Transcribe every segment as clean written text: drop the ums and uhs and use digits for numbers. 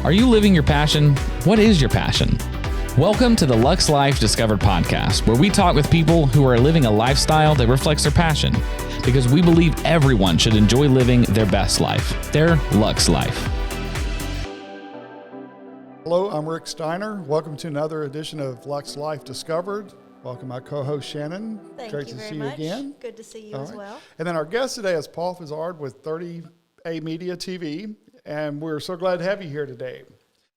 Are you living your passion? What is your passion? Welcome to the Luxe Life Discovered podcast, where we talk with people who are living a lifestyle that reflects their passion, because we believe everyone should enjoy living their best life, their Luxe Life. Hello, I'm Rick Steiner. Welcome to another edition of Luxe Life Discovered. Welcome my co-host Shannon. Thank Great you to very see much. you again. Good to see you All as right. well. And then our guest today is Paul Vizard with 30A Media TV, and we're so glad to have you here today.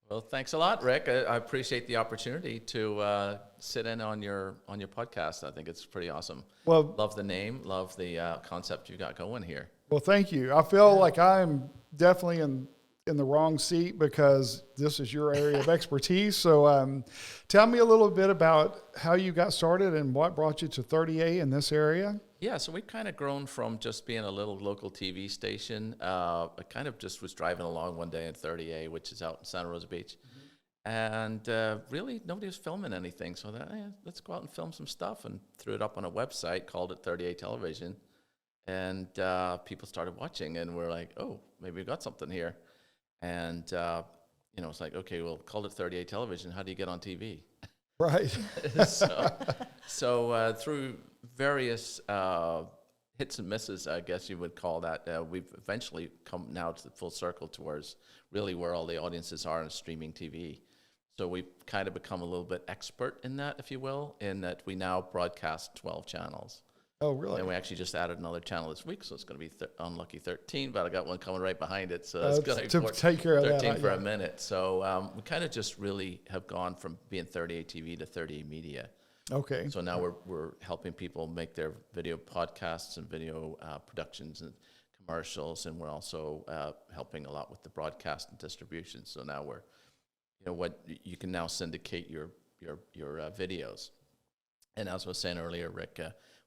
Well, thanks a lot, Rick. I appreciate the opportunity to sit in on your podcast. I think it's pretty awesome. Well, love the name, love the concept you got going here. well, thank you. I feel like I'm definitely in the wrong seat because this is your area of expertise. So tell me a little bit about how you got started and what brought you to 30A in this area. Yeah, so we've kind of grown from just being a little local TV station. I kind of just was driving along one day in 30A, which is out in Santa Rosa Beach. And really, nobody was filming anything. So that, let's go out and film some stuff, and threw it up on a website, called it 30A Television. And people started watching, and we're like, oh, maybe we've got something here. And, it's like, okay, well, called it 30A Television. How do you get on TV? Right. So through various hits and misses, I guess you would call that, we've eventually come now to the full circle towards really where all the audiences are in streaming TV. So we've kind of become a little bit expert in that, if you will, in that we now broadcast 12 channels. Oh, really? And we actually just added another channel this week, so it's going to be unlucky 13, but I got one coming right behind it, so it's going to take care of 13 that, for a minute. So we kind of just really have gone from being 30A TV to 30A Media. Okay. So now we're helping people make their video podcasts and video productions and commercials, and we're also helping a lot with the broadcast and distribution. So now we're, you can now syndicate your videos. And as I was saying earlier, Rick,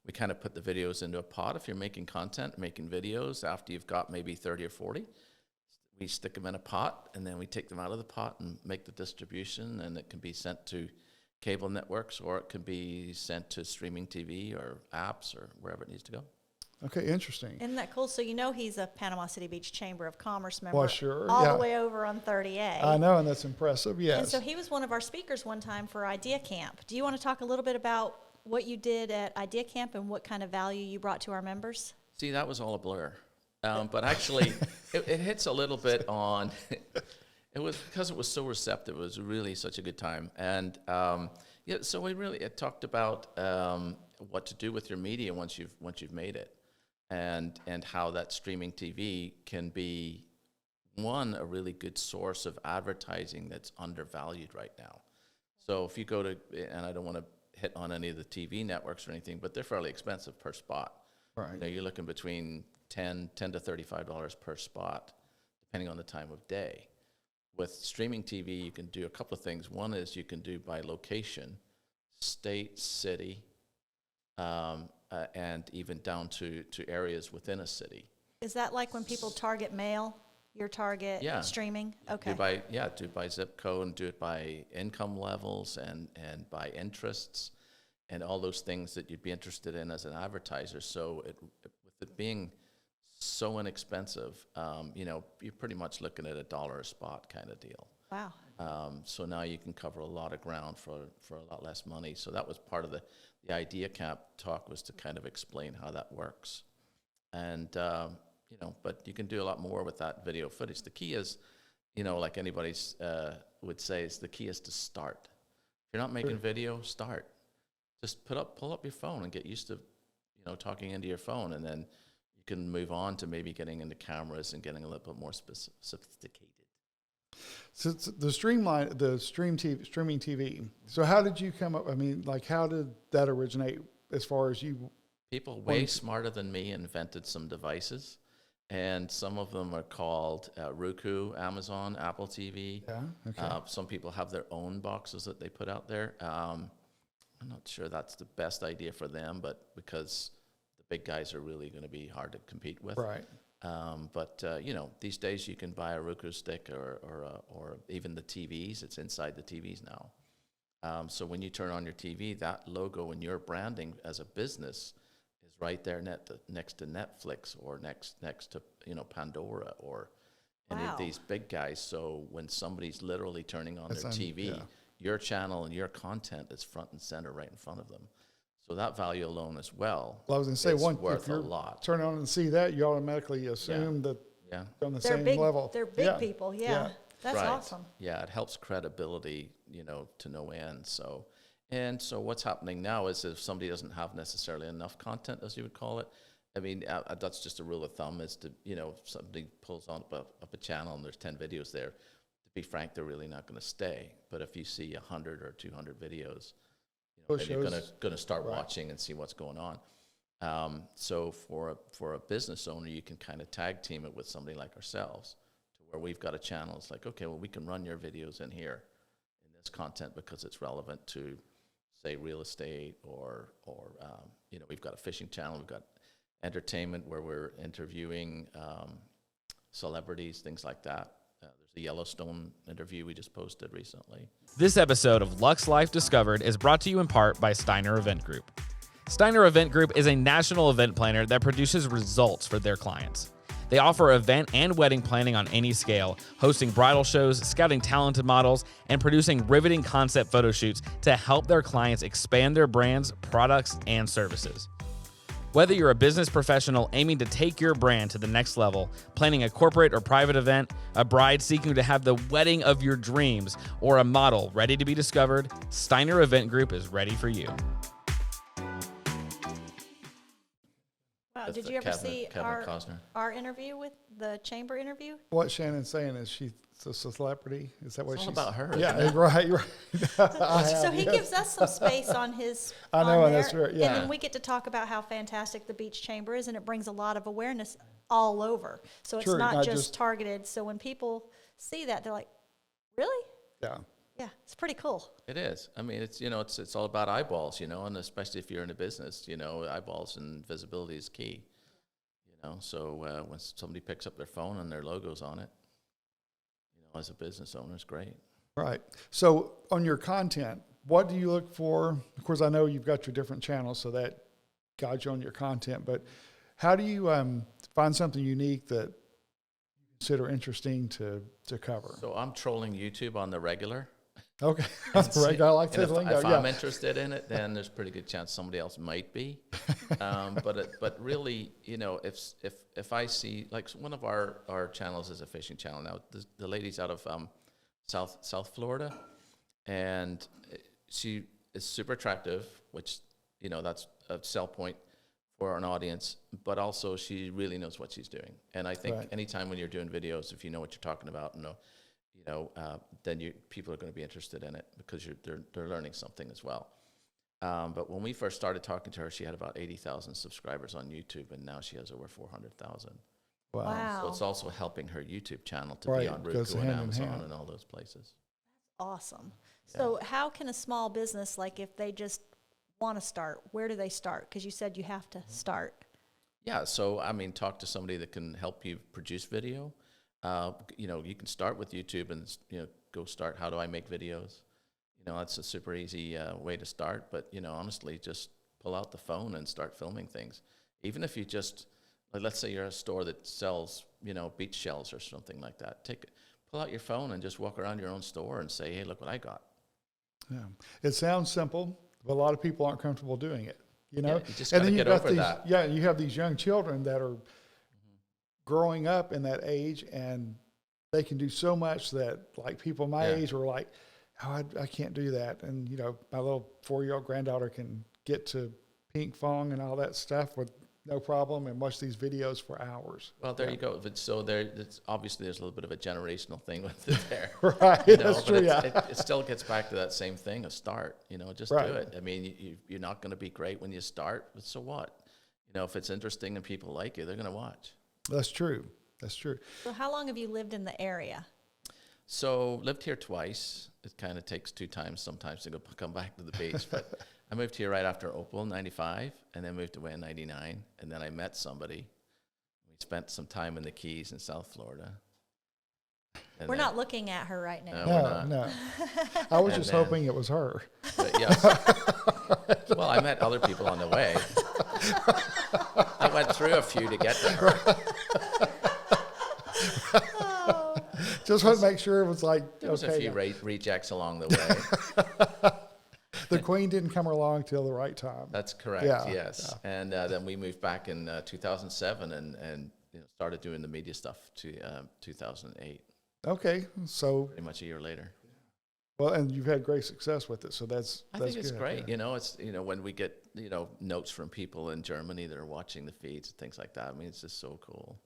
we kind of put the videos into a pot. If you're making content, making videos, after you've got maybe 30 or 40, we stick them in a pot, and then we take them out of the pot and make the distribution, and it can be sent to cable networks, or it can be sent to streaming TV or apps or wherever it needs to go. Okay, interesting. Isn't that cool? So he's a Panama City Beach Chamber of Commerce member. Well, sure. All yeah. the way over on 30A. I know, and that's impressive, yes. And so he was one of our speakers one time for Idea Camp. Do you want to talk a little bit about what you did at Idea Camp and what kind of value you brought to our members? See, that was all a blur. But actually, it hits a little bit on... It was because it was so receptive. It was really such a good time. And so we really talked about what to do with your media once you've made it, and how that streaming TV can be, a really good source of advertising that's undervalued right now. So if you go to, and I don't want to hit on any of the TV networks or anything, but they're fairly expensive per spot. Right. You're looking between $10 to $35 per spot, depending on the time of day. With streaming TV, you can do a couple of things. One is you can do by location, state, city, and even down to areas within a city. Is that like when people target mail, your target streaming? Okay. Do it by zip code, and do it by income levels and by interests and all those things that you'd be interested in as an advertiser. So with it being so inexpensive, you're pretty much looking at $1 a spot kind of deal. Wow. So now you can cover a lot of ground for a lot less money. So that was part of the Idea Camp talk, was to kind of explain how that works. And, but you can do a lot more with that video footage. The key is, like anybody would say, the key is to start. If you're not making video, start. Just pull up your phone and get used to, talking into your phone, and then you can move on to maybe getting into cameras and getting a little bit more sophisticated. So the streaming TV. So how did you come up? I mean, how did that originate as far as you? People way smarter than me invented some devices, and some of them are called Roku, Amazon, Apple TV. Yeah. Okay. Some people have their own boxes that they put out there. I'm not sure that's the best idea for them, but because the big guys are really going to be hard to compete with. Right. But these days you can buy a Roku stick or even the TVs. It's inside the TVs now. So when you turn on your TV, that logo and your branding as a business is right there next to Netflix or next to Pandora or any Wow. of these big guys. So when somebody's literally turning on That's their TV, yeah. your channel and your content is front and center right in front of them. So that value alone as well, Well, I was going to say, is one, worth if a you're lot. turn on and see that, you automatically assume that Yeah. they're on the They're same big. level. They're big Yeah. people. Yeah. Yeah. That's Right. awesome. Yeah, it helps credibility, to no end. So what's happening now is if somebody doesn't have necessarily enough content, as you would call it, I mean, that's just a rule of thumb is to, if somebody pulls on up a channel and there's 10 videos there, to be frank, they're really not going to stay. But if you see 100 or 200 videos, then you're going to start watching and see what's going on. So for a business owner, you can kind of tag team it with somebody like ourselves, to where we've got a channel. It's like, okay, well, we can run your videos in here in this content because it's relevant to, say, real estate or we've got a fishing channel, we've got entertainment where we're interviewing celebrities, things like that. There's a Yellowstone interview we just posted recently. This episode of Luxe Life Discovered is brought to you in part by Steiner Event Group. Steiner Event Group is a national event planner that produces results for their clients. They offer event and wedding planning on any scale, hosting bridal shows, scouting talented models, and producing riveting concept photo shoots to help their clients expand their brands, products, and services. Whether you're a business professional aiming to take your brand to the next level, planning a corporate or private event, a bride seeking to have the wedding of your dreams, or a model ready to be discovered, Steiner Event Group is ready for you. Wow. That's Did the you ever Kevin- see Kevin Costner. our interview with the chamber interview? What Shannon's saying is she's a celebrity. Is that what It's all she's about her, Yeah, isn't it? right. So he gives us some space on his. I know, on and that's there, right, yeah. And then we get to talk about how fantastic the beach chamber is, and it brings a lot of awareness all over. So it's True, not not just just- targeted. So when people see that, they're like, "Really? Yeah. Yeah, it's pretty cool." It is. I mean, it's all about eyeballs, and especially if you're in a business, eyeballs and visibility is key. So when somebody picks up their phone and their logo's on it, as a business owner, it's great. Right. So on your content, what do you look for? Of course, I know you've got your different channels, so that guides you on your content. But how do you find something unique that you consider interesting to cover? So I'm trolling YouTube on the regular. Okay, that's right. I like And that lingo. if Yeah. I'm interested in it, then there's a pretty good chance somebody else might be. But really, if I see, like, one of our channels is a fishing channel now. The lady's out of South Florida, and she is super attractive, which that's a sell point for an audience. But also, she really knows what she's doing. And I think anytime when you're doing videos, if you know what you're talking about, then people are going to be interested in it because they're learning something as well. But when we first started talking to her, she had about 80,000 subscribers on YouTube, and now she has over 400,000. Wow. So it's also helping her YouTube channel to Right, be on goes Roku and hand in Amazon hand. and all those places. Awesome. So how can a small business, like if they just want to start, where do they start? Because you said you have to start. Yeah, so I mean, talk to somebody that can help you produce video. You can start with YouTube and go start. How do I make videos? That's a super easy way to start. But honestly, just pull out the phone and start filming things. Even if you just, like, let's say you're a store that sells beach shells or something like that. Pull out your phone and just walk around your own store and say, hey, look what I got. Yeah. It sounds simple, but a lot of people aren't comfortable doing it. Yeah, you just and gotta then get you've got over that. Yeah, you have these young children that are growing up in that age, and they can do so much that, like, people my age are like, oh, I can't do that. And my little 4-year-old granddaughter can get to ping pong and all that stuff with no problem and watch these videos for hours. Well, there you go. So obviously there's a little bit of a generational thing with it there. Right, that's but true. it still gets back to that same thing, a start. Just Right. do it. I mean, you're not going to be great when you start, but so what? If it's interesting and people like it, they're going to watch. That's true. That's true. So how long have you lived in the area? So lived here twice. It kind of takes 2 times sometimes to come back to the beach. But I moved here right after Opal, 95, and then moved away in 99. And then I met somebody. We spent some time in the Keys in South Florida. And We're then- not looking at her right now. No, we're No, not. no. I was And just then- hoping it was her. But yes. Well, I met other people on the way. I went through a few to get to her. Just want to make sure it was like, There was a okay. few rejects along the way. The queen didn't come along till the right time. That's correct. Yeah, Yes, and then we moved back in 2007 and started doing the media stuff to 2008. Okay, so Pretty much a year later. well, and you've had great success with it, so that's I think it's good, great. yeah. It's when we get notes from people in Germany that are watching the feeds and things like that. I mean, it's just so cool.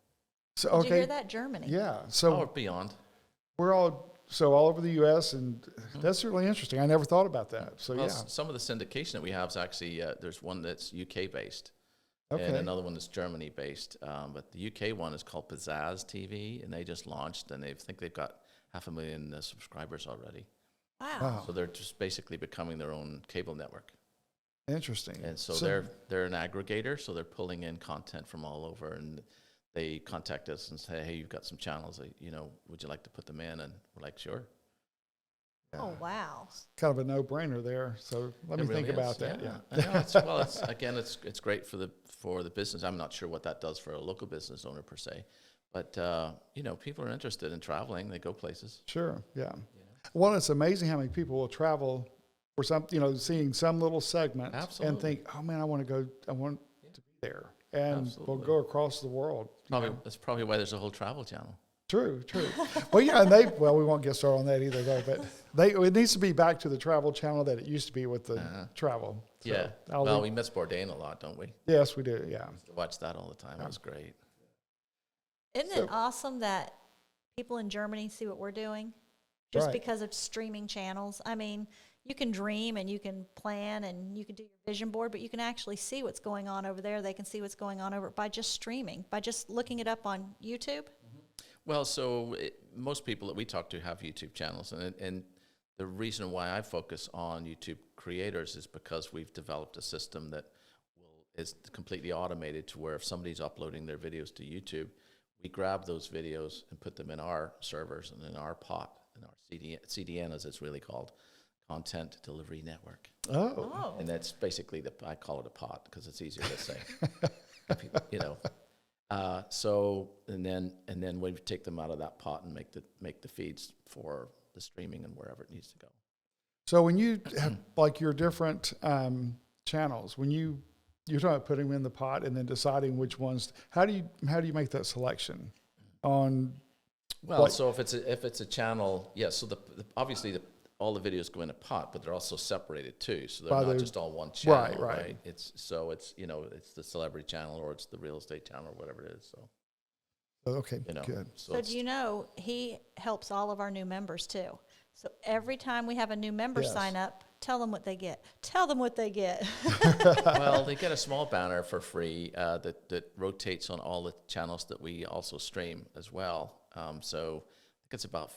So Did okay, you hear that, Germany? yeah. So Or beyond. we're all over the U.S. and that's really interesting. I never thought about that. So Well, yeah, some of the syndication that we have is actually there's one that's UK based, okay. and another one that's Germany based. But the UK one is called Vizard TV, and they just launched, and I think they've got 500,000 subscribers already. Wow. So they're just basically becoming their own cable network. Interesting. And so, So- they're an aggregator, so they're pulling in content from all over, and they contact us and say, "Hey, you've got some channels, would you like to put them in?" And we're like, "Sure." Oh, wow. Kind of a no-brainer there. So let me It really think about is, that. Yeah. I know, it's great for the business. I'm not sure what that does for a local business owner per se, but people are interested in traveling. They go places. Sure. Yeah. Well, it's amazing how many people will travel for some, seeing some little segment Absolutely. and think, "Oh man, I want to be there," and Absolutely. we'll go across the world. That's probably why there's a whole travel channel. True. Well, yeah, and we won't get started on that either, though. But it needs to be back to the travel channel that it used to be with the travel. So Yeah. I'll We miss Bourdain a lot, don't we? yes, we do. Yeah. Watch that all the time. It was great. Isn't it awesome that people in Germany see what we're doing just Right. because of streaming channels? I mean, you can dream and you can plan and you can do your vision board, but you can actually see what's going on over there. They can see what's going on over by just streaming, by just looking it up on YouTube. Well, so most people that we talk to have YouTube channels, and the reason why I focus on YouTube creators is because we've developed a system that is completely automated to where if somebody's uploading their videos to YouTube, we grab those videos and put them in our servers and in our pot, in our CDN as it's really called, Content Delivery Network. Oh. And that's basically I call it a pot because it's easier to say. And then we take them out of that pot and make the feeds for the streaming and wherever it needs to go. So when you have like your different channels, when you're talking about putting them in the pot and then deciding which ones, how do you make that selection on? Well, so if it's a channel, so obviously all the videos go in a pot, but they're also separated too. So they're not just all one channel, right? It's the celebrity channel or it's the real estate channel or whatever it is. So Okay, good. So do you know, he helps all of our new members too. So every time we have a new member Yes. sign up, tell them what they get. Tell them what they get. Well, they get a small banner for free that rotates on all the channels that we also stream as well. So I think it's about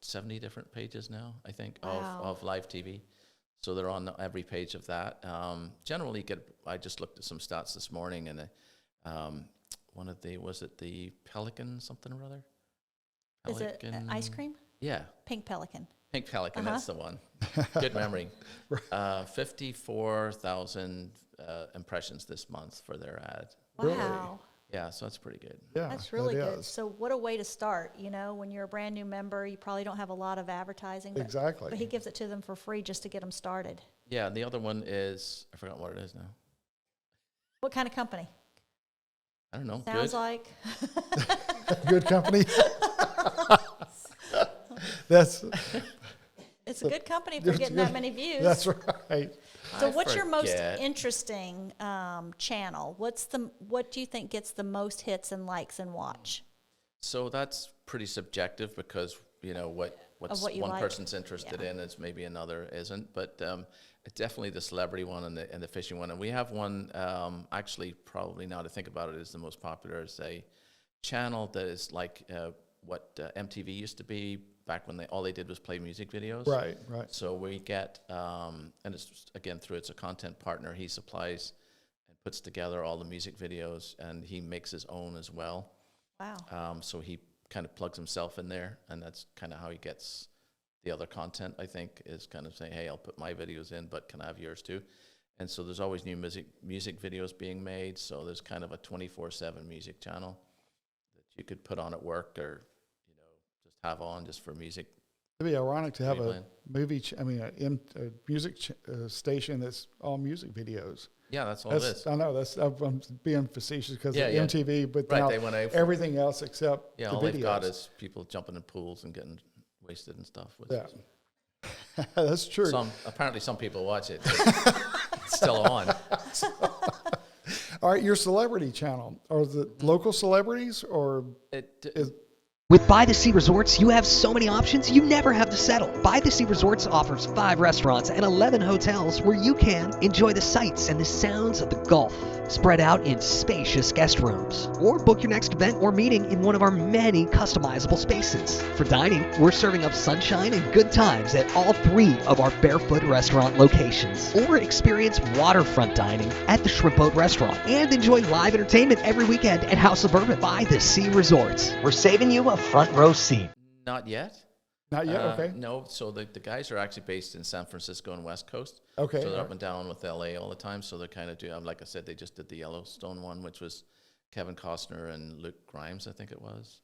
70 different pages now, I think, Wow. of live TV. So they're on every page of that. Generally, I just looked at some stats this morning, and one of was it the Pelican something or other? Is it ice cream? Yeah. Pink Pelican. Pink Pelican, that's the one. Good memory. 54,000 impressions this month for their ad. Wow. Yeah, so that's pretty good. Yeah, That's really that good. is. So what a way to start. When you're a brand new member, you probably don't have a lot of advertising. But, Exactly. But he gives it to them for free just to get them started. Yeah, and the other one is, I forgot what it is now. What kind of company? I don't know. Sounds Good. like. Good company. That's It's a good company if they're getting that many views. that's right. So I what's your most forget. interesting channel? What do you think gets the most hits and likes and watch? So that's pretty subjective because what's what you one like. person's interested Yeah. in is maybe another isn't. But it's definitely the celebrity one and the fishing one. And we have one actually probably now to think about it is the most popular is a channel that is like what MTV used to be back when all they did was play music videos. Right. So we get, and it's again it's a content partner. He supplies and puts together all the music videos, and he makes his own as well. Wow. So he kind of plugs himself in there, and that's kind of how he gets the other content. I think is kind of saying, "Hey, I'll put my videos in, but can I have yours too?" And so there's always new music videos being made. So there's kind of a 24/7 music channel that you could put on at work or just have on just for music. It'd be ironic to have Playing. a music station that's all music videos. Yeah, that's all it is. I know I'm being facetious because Yeah, of yeah. MTV, but Right, now they went out for- everything else except Yeah, the all videos. they've got is people jumping in pools and getting wasted and stuff. Which Yeah, is- that's true. apparently some people watch it. It's still on. All right, your celebrity channel, are the local celebrities or is With By the Sea Resorts, you have so many options, you never have to settle. By the Sea Resorts offers 5 restaurants and 11 hotels where you can enjoy the sights and the sounds of the Gulf, spread out in spacious guest rooms. Or book your next event or meeting in one of our many customizable spaces. For dining, we're serving up sunshine and good times at all 3 of our Barefoot restaurant locations. Or experience waterfront dining at the Shrimp Boat Restaurant. And enjoy live entertainment every weekend at House of Bourbon. By the Sea Resorts. We're saving you a front row seat. Not yet. not yet? Okay. No, so the guys are actually based in San Francisco and West Coast. Okay, So they're all up and down with LA all the time. So they're kind of doing, like I said, they just did the Yellowstone one, which was Kevin Costner and Luke Grimes, I think it was.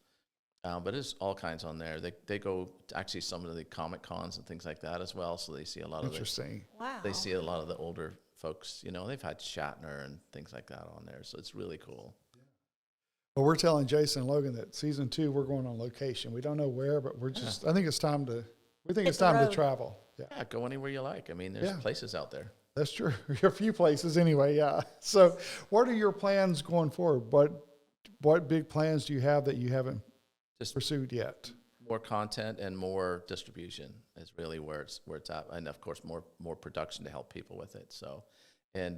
But there's all kinds on there. They go to actually some of the Comic Cons and things like that as well. So they see a lot of Interesting. Wow. they see a lot of the older folks. You know, they've had Shatner and things like that on there. So it's really cool. Well, we're telling Jason and Logan that season 2 we're going on location. We don't know where, but we're just. I think it's time to. We think Hit it's the time to road. travel. Yeah, Yeah, go anywhere you like. I mean, there's Yeah. places out there. that's true. A few places anyway. Yeah. So, what are your plans going forward? What big plans do you have that you haven't Just pursued yet? more content and more distribution is really where it's at, and of course more production to help people with it. So, and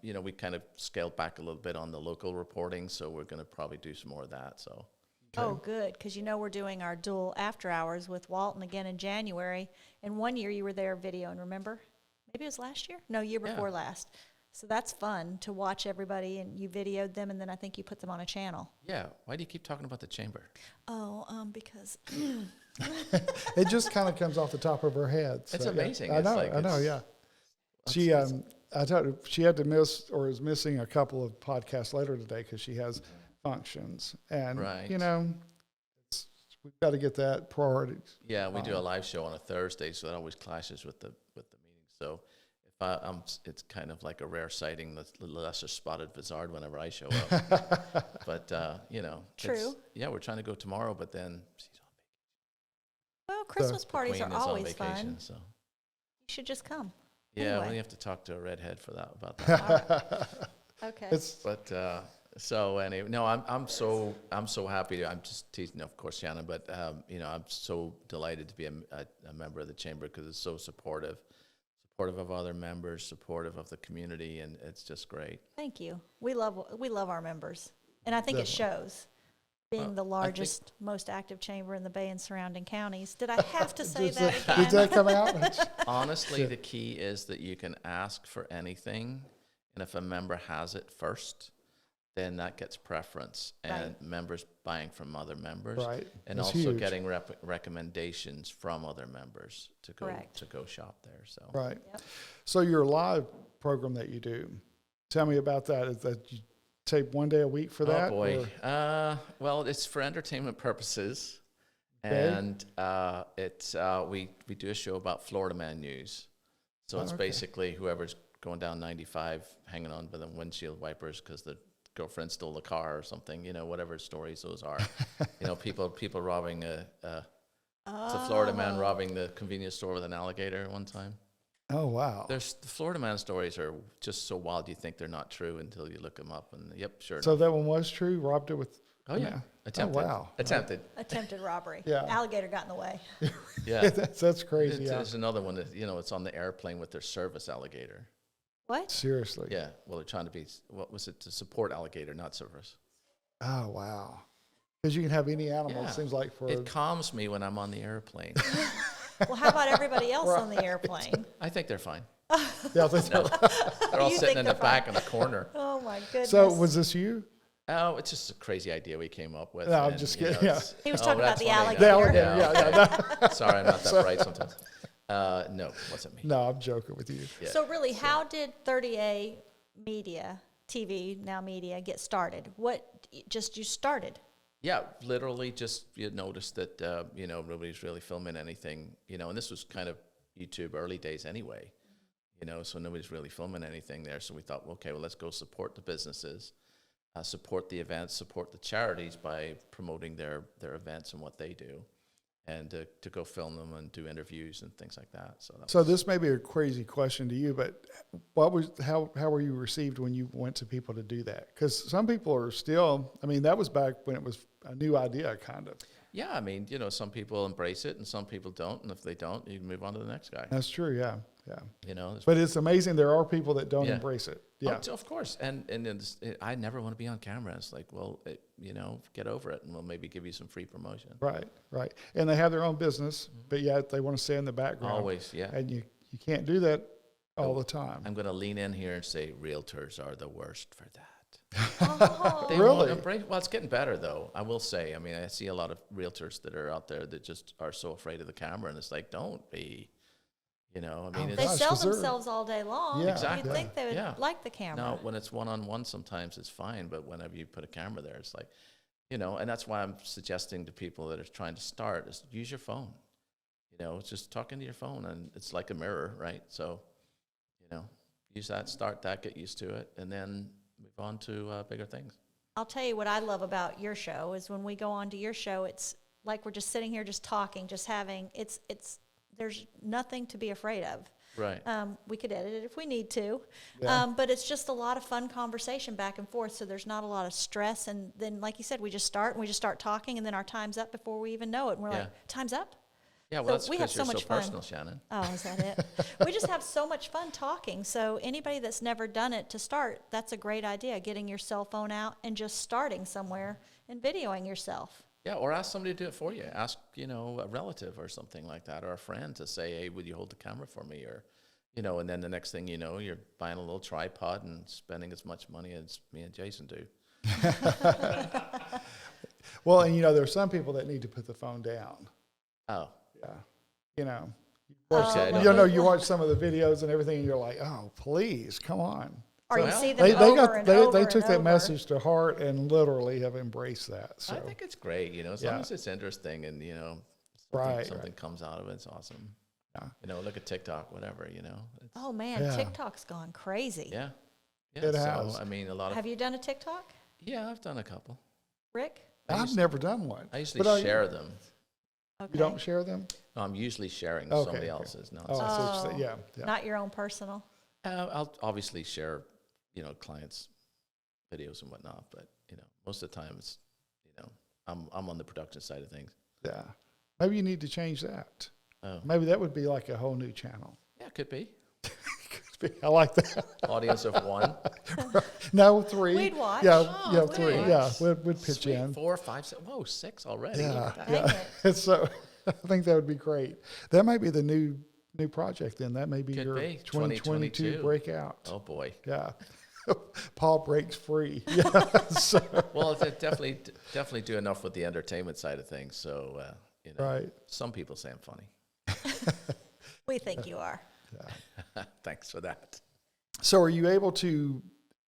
you know, we kind of scaled back a little bit on the local reporting, so we're going to probably do some more of that. So, Oh, good, because you know we're doing our dual after hours with Walton again in January. And one year you were there videoing, remember? Maybe it was last year? No, year Yeah. before last. So that's fun to watch everybody, and you videoed them, and then I think you put them on a channel. yeah, why do you keep talking about the chamber? Oh, because It just kind of comes off the top of her head. It's So, yeah. amazing. I It's know. like I know. it's- Yeah. She I told her she had to miss or is missing a couple of podcasts later today because she has functions, and Right. you know, we've got to get that priority. Yeah, we do a live show on a Thursday, so that always clashes with the meeting. So if it's kind of like a rare sighting, the lesser spotted Vizard whenever I show up. But you know, True. yeah, we're trying to go tomorrow, but then she's on well, Christmas the parties Queen are is on always vacation. fun. So You should just come. yeah, Anyway. well, you have to talk to a redhead for that about that. Okay. It's But so anyway, no, I'm so happy. I'm just teasing, of course, Shannon, but you know, I'm so delighted to be a member of the chamber because it's so supportive of other members, supportive of the community, and it's just great. Thank you. We love our members, and I think it shows. Being the largest, most active chamber in the Bay and surrounding counties. Did I have to say that did again? that come out? Honestly, the key is that you can ask for anything, and if a member has it first, then that gets preference, and members buying from other members, Right. and That's also huge. getting recommendations from other members to go Correct. Oh. shop there. So Right. Yep. So your live program that you do, tell me about that. Is that you tape one day a week for that? Oh boy. or- Well, it's for entertainment purposes, Okay. and it's we do a show about Florida man news. So it's okay. basically whoever's going down 95, hanging on by the windshield wipers because the girlfriend stole the car or something. You know, whatever stories those are. You know, people robbing it's a Florida man robbing the convenience store with an alligator one time. Oh wow. The Florida man stories are just so wild you think they're not true until you look them up. And yep, sure. So that one was true. Robbed it with. Oh yeah, attempted. Oh wow. Attempted. Attempted robbery. Yeah. Alligator got in the way. Yeah. That's crazy. Yeah. There's another one that, you know, it's on the airplane with their service alligator. What? Seriously. Yeah. Well, they're trying to be, what was it, to support alligator, not service. Oh wow. Because you can have any animal. Yeah. It seems like for. It calms me when I'm on the airplane. Well, how about everybody else on the airplane? I think they're fine. Yeah. That's They're all You sitting think in the they're back in the corner. Oh my goodness. So was this you? Oh, it's just a crazy idea we came up with. No, I'm and, just you know, kidding, yeah. it's- He was oh, talking about that's the funny. The alligator. alligator. Yeah. okay. Sorry, I'm not that bright sometimes. No, it wasn't me. No, I'm joking with you. Yeah. So really, how did 30A Media, TV, now media, get started? What, just you started? Yeah, literally just you noticed that, nobody's really filming anything, and this was kind of YouTube early days anyway, so nobody's really filming anything there. So we thought, okay, well, let's go support the businesses, support the events, support the charities by promoting their events and what they do, and to go film them and do interviews and things like that. So this may be a crazy question to you, but how were you received when you went to people to do that? Because some people are still, that was back when it was a new idea, kind of. Yeah, some people embrace it and some people don't, and if they don't, you can move on to the next guy. That's true, yeah. But it's amazing there are people that don't embrace it. Yeah, of course. And I never want to be on camera. It's like, well, get over it, and we'll maybe give you some free promotion. Right. And they have their own business, but yet they want to stay in the background. Always, yeah. And you can't do that all the time. I'm going to lean in here and say realtors are the worst for that. Oh. Really? Well, it's getting better, though. I will say. I see a lot of realtors that are out there that just are so afraid of the camera, and it's like, don't be. They gosh, sell 'cause they're- themselves all day long. Yeah, exactly. You'd think they would Yeah. like the camera. Now, when it's one-on-one, sometimes it's fine, but whenever you put a camera there, it's like, and that's why I'm suggesting to people that are trying to start is use your phone. It's just talking to your phone, and it's like a mirror, right? So, use that, start that, get used to it, and then move on to bigger things. I'll tell you what I love about your show is when we go on to your show, it's like we're just sitting here just talking, just having, there's nothing to be afraid of. Right. We could edit it if we need to. Yeah. But it's just a lot of fun conversation back and forth, so there's not a lot of stress. And then, like you said, we just start talking, and then our time's up before we even know it. And we're like, time's up? Yeah, well, So that's we have because so you're much so fun. personal, Shannon. Oh, is that it? We just have so much fun talking. So anybody that's never done it to start, that's a great idea, getting your cell phone out and just starting somewhere and videoing yourself. Yeah, or ask somebody to do it for you. Ask, a relative or something like that, or a friend to say, hey, would you hold the camera for me? Or, and then the next thing you know, you're buying a little tripod and spending as much money as me and Jason do. Well, and there's some people that need to put the phone down. Oh. Yeah. You watch some of the videos and everything, and you're like, oh, please, come on. Or you see them They over took and that over. message to heart and literally have embraced that. So I think it's great, as long as it's interesting and, something comes out of it, it's awesome. Yeah. Look at TikTok, whatever, Oh, man, Yeah. TikTok's gone crazy. Yeah. It has. A lot of... Have you done a TikTok, Yeah, I've done a couple. Rick? I've never done one. I usually share them. Okay. You don't share them? No, I'm usually sharing Okay, somebody okay. else's. No, Oh, I see what you're saying. Oh, Yeah. Not your own personal? I'll obviously share, clients' videos and whatnot, but, most of the time it's, I'm on the production side of things. Yeah. Maybe you need to change that. Oh. Maybe that would be like a whole new channel. Yeah, it could be. I like that. Audience of one. No, 3. We'd watch. Yeah, Oh, 3. we'd Yeah, watch. we'd pitch Sweet. in. 4, 5, 6. Whoa, 6 already. Yeah, Look at that. Dang yeah. it. So I think that would be great. That might be the new project then. That may be Could your be. 2022 2022. breakout. Oh, boy. Yeah. Paul breaks free. Yeah. So, Well, they definitely do enough with the entertainment side of things. So, right. some people say I'm funny. We think you are. Thanks for that. So are you able to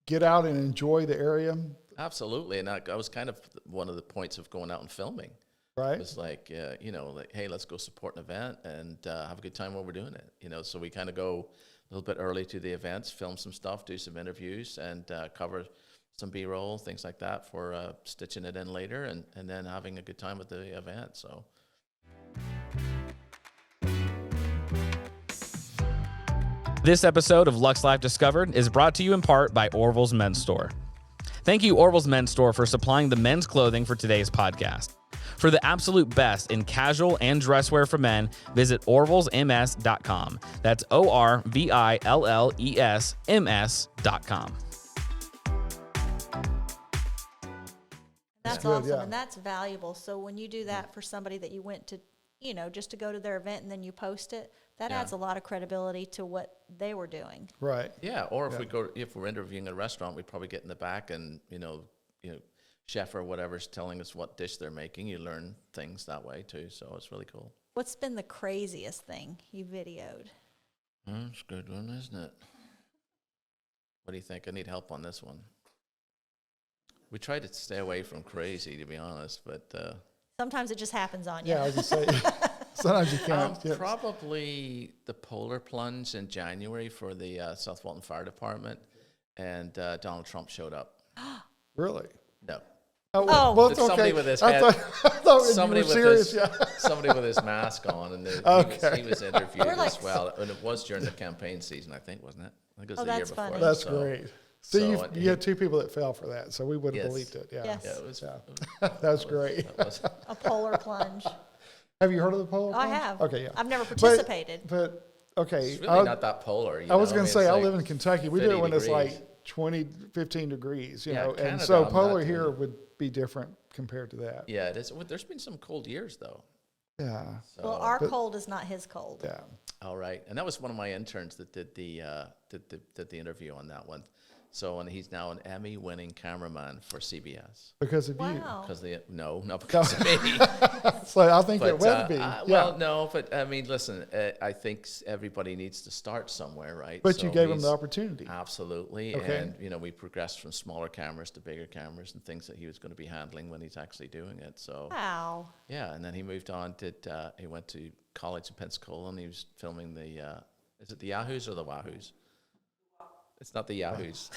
get out and enjoy the area? Absolutely. And I was kind of one of the points of going out and filming. Right. It was like, hey, let's go support an event and have a good time while we're doing it. So we kind of go a little bit early to the events, film some stuff, do some interviews, and cover some B-roll, things like that for stitching it in later and then having a good time at the event. So. This episode of Luxe Life Discovered is brought to you in part by Orville's Men's Store. Thank you, Orville's Men's Store, for supplying the men's clothing for today's podcast. For the absolute best in casual and dress wear for men, visit orvillesms.com. That's ORVILLESMS.com. That's good, awesome, yeah. and that's valuable. So when you do that for somebody that you went to, just to go to their event and then you post it, that Yeah. adds a lot of credibility to what they were doing. Right. Yeah, or if we're interviewing at a restaurant, we probably get in the back and chef or whatever's telling us what dish they're making. You learn things that way too, so it's really cool. What's been the craziest thing you videoed? It's a good one, isn't it? What do you think? I need help on this one. We try to stay away from crazy, to be honest, but Sometimes it just happens on you. Yeah, I was going to say, sometimes you can't. Yes. probably the polar plunge in January for the South Walton Fire Department, and Donald Trump showed up. Really? No. Oh. well, it's But somebody okay. with his I head- thought Somebody you were with serious. his Yeah. somebody with his mask on, and Okay. he was interviewed We're like- as well, and it was during the campaign seson, I think, wasn't it? I think it was Oh, the year that's before. funny. That's so- great. See, so, you had two people that fell for that, so we would have Yes. believed it. Yeah. Yes. Yeah, it was. Yeah. That's great. That was- A polar plunge. Have you heard of the polar I plunge? have. Okay, yeah. I've never participated. But okay, It's really not that polar. I was going to to say, I live in Kentucky. We do it 50 when it's degrees. like 20, 15 degrees, you Yeah, know, and Canada, so I'm polar not here doing it. would be different compared to that. Yeah, it is. Well, there's been some cold years though. Yeah. Well, our cold is not his cold. Yeah. All right, and that was one of my interns that did the interview on that one. So, and he's now an Emmy-winning cameraman for CBS. Because of Wow. Because not because of me. you. So I think it would be. Well, no, but I mean, listen, I think everybody needs to start somewhere, right? But So you gave him he's- the opportunity. Absolutely, Okay. and we progressed from smaller cameras to bigger cameras and things that he was going to be handling when he's actually doing it. So Wow. yeah, and then he moved on. He went to college in Pensacola, and he was filming is it the Yahoos or the Wahoos? It's not the Yahoos.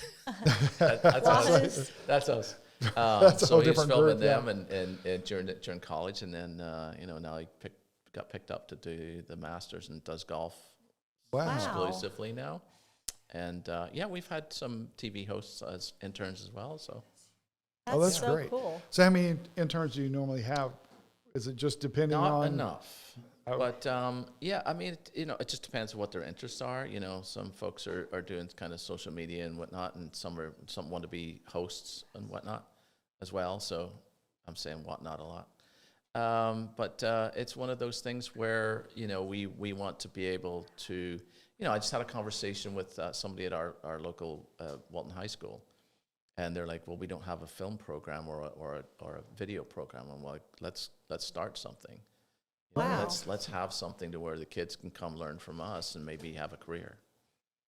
That's Wahoos. us. That's us. That's a So whole he was different filming group, them, and during college, and then now he got picked up to do the Masters and does golf Wow. Wow. exclusively now. And we've had some TV hosts as interns as well. So That's, Oh, that's so great. cool. So how many interns do you normally have? Is it just depending not on? enough. Oh. But I mean, it just depends on what their interests are. You know, some folks are doing kind of social media and whatnot, and some want to be hosts and whatnot as well. So I'm saying whatnot a lot. But it's one of those things where we want to be able to. I just had a conversation with somebody at our local Walton High School, and they're like, "Well, we don't have a film program or a video program." I'm like, "Let's start something." Wow. Let's have something to where the kids can come learn from us and maybe have a career.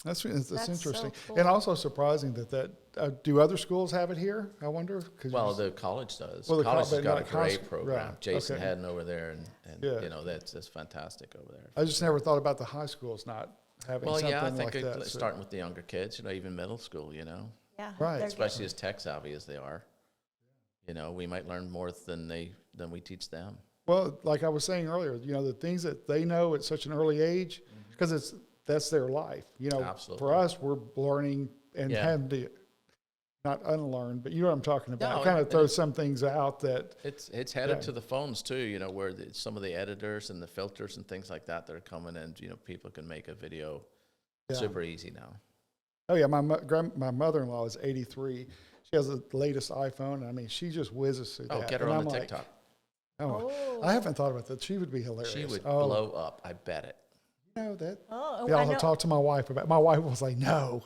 That's so interesting, cool. and also surprising that do other schools have it here? I wonder. 'Cause Well, the college does. Well, the college but has got a not high great school, program. right, Jason okay. Hedden over there, and Yeah. that's fantastic over there. I just never thought about the high schools not having Well, something yeah, I think like that. So- starting with the younger kids, even middle school, Yeah. Right. they're especially as tech savvy as they are. We might learn more than we teach them. Well, like I was saying earlier, the things that they know at such an early age, because that's their life. Absolutely. For us, we're learning and Yeah. having to not unlearn, but you know what I'm talking about. No, Kind of and throw it- some things out that. It's headed Yeah. to the phones too, where some of the editors and the filters and things like that are coming in. People can make a video Yeah. super easy now. Oh yeah, my mother-in-law is 83. She has the latest iPhone. I mean, she just whizzes through Oh, that. get her And on I'm the like, TikTok. Oh, Oh. I haven't thought about that. She would be hilarious. She would Oh, blow up. I bet it. that. Oh, Yeah, I I'll know. talk to my wife about. My wife was like, no.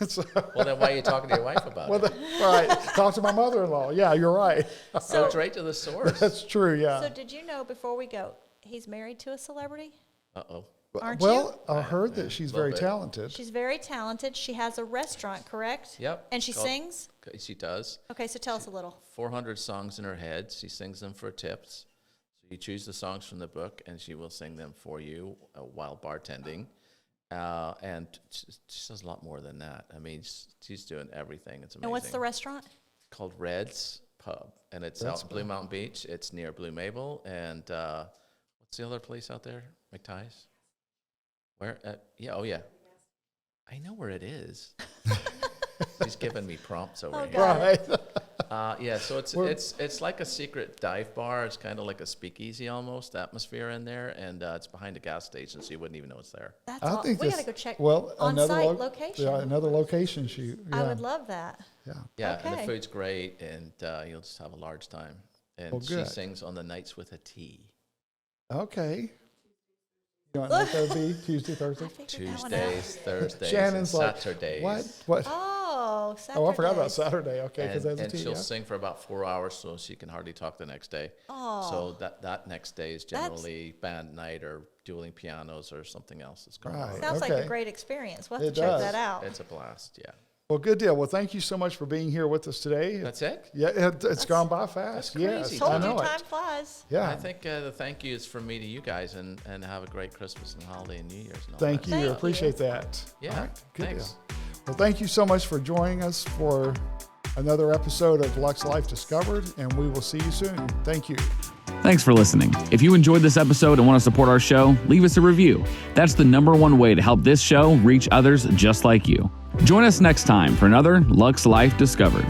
So, Well, then why are you talking to your wife about well, it? right. Talk to my mother-in-law. Yeah, you're right. Go straight to the source. That's true. Yeah. So did you know, before we go, he's married to a celebrity? Uh-oh. Aren't well, I heard that she's Little very bit. talented. She's very talented. She has a restaurant, correct? Yep. And she Called- sings? Okay, she does. Okay, so tell us a little. 400 songs in her head. She sings them for tips. So you choose the songs from the book, and she will sing them for you while bartending. And she does a lot more than that. I mean, she's doing everything. It's amazing. And what's the restaurant? Called Red's Pub, and it's out in Blue Mountain Beach. It's near Blue Mabel, and what's the other place out there? McTie's. Where? Yeah. I know where it is. She's giving me prompts over Oh, here. God. Right. Yeah, so it's like a secret dive bar. It's kind of like a speakeasy almost atmosphere in there, and it's behind a gas station, so you wouldn't even know it's there. That's I all. think We this- got to go check Well, another on-site location. Yeah, another location shoot. Yeah. I would love that. Yeah. Yeah, and the Okay. food's great, and you'll just have a large time. And Well, she good. sings on the nights with a T. Okay. You want what that would be? Tuesday, Thursday? I figured that one out. Tuesdays, Thursdays, Shannon's and like, Saturdays. What? Oh, Saturday. Oh, I forgot about Saturday. Okay, because And, that's a and T. she'll Yeah. sing for about 4 hours, so she can hardly talk the next day. Oh. So that next day is generally band night or dueling pianos or something else that's going Right. on. Sounds like a Okay. great experience. We'll have It to check does. that out. It's a blast, yeah. Well, good deal. Well, thank you so much for being here with us today. That's it? Yeah, it's gone by fast. that's Yes, crazy. Told I you know time it. flies. Yeah. I think the thank you is from me to you guys, and have a great Christmas and holiday and New Year's. And all Thank that you. Thank stuff. Appreciate that. Yeah, All right, good thanks. deal. Well, thank you so much for joining us for another episode of Luxe Life Discovered, and we will see you soon. Thank you. Thanks for listening. If you enjoyed this episode and want to support our show, leave us a review. That's the #1 way to help this show reach others just like you. Join us next time for another Luxe Life Discovered.